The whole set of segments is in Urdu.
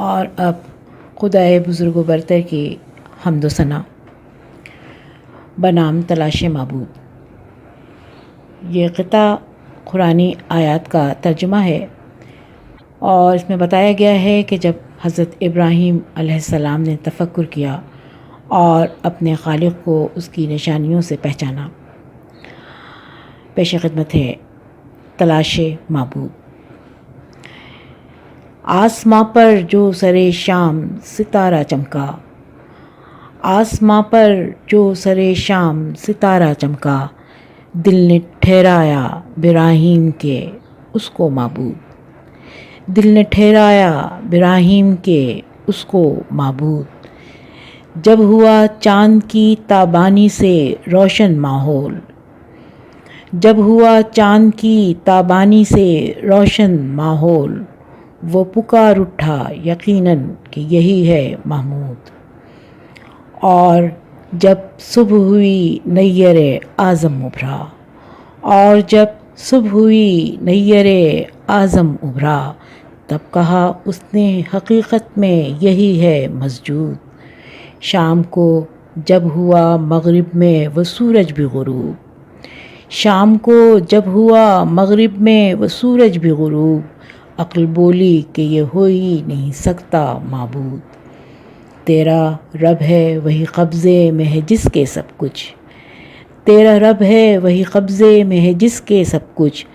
اور اب خدائے بزرگ و برتر کی حمد و ثنا بنام تلاش معبود۔ یہ قطعہ قرآنی آیات کا ترجمہ ہے اور اس میں بتایا گیا ہے کہ جب حضرت ابراہیم علیہ السلام نے تفکر کیا اور اپنے خالق کو اس کی نشانیوں سے پہچانا۔ پیش خدمت ہے تلاش معبود۔ آسماں پر جو سرے شام ستارہ چمکا، آسماں پر جو سرے شام ستارہ چمکا، دل نے ٹھہرایا براہیم کے اس کو معبود، دل نے ٹھہرایا براہیم کے اس کو معبود۔ جب ہوا چاند کی تابانی سے روشن ماحول، جب ہوا چاند کی تابانی سے روشن ماحول، وہ پکار اٹھا یقیناً کہ یہی ہے محمود۔ اور جب صبح ہوئی نیر اعظم ابھرا، اور جب صبح ہوئی نیر اعظم ابھرا، تب کہا اس نے حقیقت میں یہی ہے مسجود۔ شام کو جب ہوا مغرب میں وہ سورج بھی غروب، شام کو جب ہوا مغرب میں وہ سورج بھی غروب، عقل بولی کہ یہ ہو ہی نہیں سکتا معبود۔ تیرا رب ہے وہی قبضے میں ہے جس کے سب کچھ، تیرا رب ہے وہی قبضے میں ہے جس کے سب کچھ،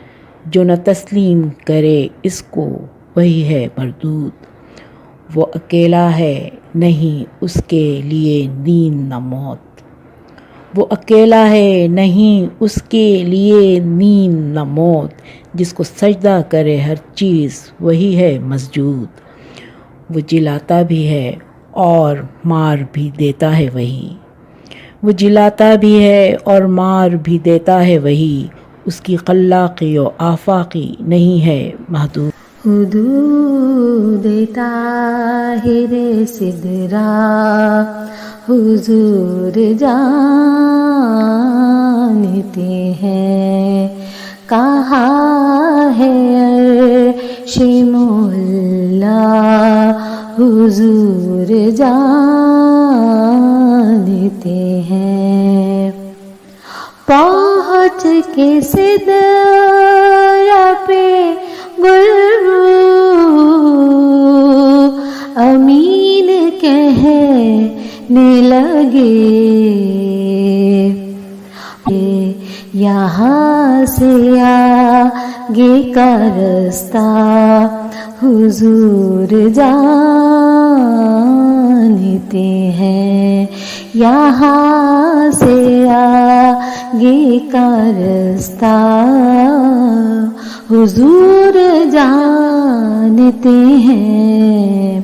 جو نہ تسلیم کرے اس کو وہی ہے مردود۔ وہ اکیلا ہے نہیں اس کے لیے نیند نہ موت، وہ اکیلا ہے نہیں اس کے لیے نیند نہ موت، جس کو سجدہ کرے ہر چیز وہی ہے مسجود۔ وہ جلاتا بھی ہے اور مار بھی دیتا ہے وہی، وہ جلاتا بھی ہے اور مار بھی دیتا ہے وہی، اس کی خلاقی و آفاقی نہیں ہے محدود۔ حدود طاہر سدرا حضور جانتے ہیں، کہاں ہے عرش مولا حضور جانتے ہیں۔ پہنچ کے سدرا پہ امین کہنے لگے، یہاں سے آگے کا رستہ حضور جانتے ہیں، یہاں سے آگے کا رستہ حضور جانتے ہیں،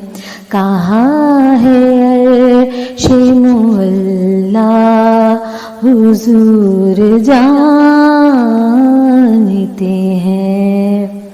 کہاں ہے عرش مولا حضور جانتے ہیں۔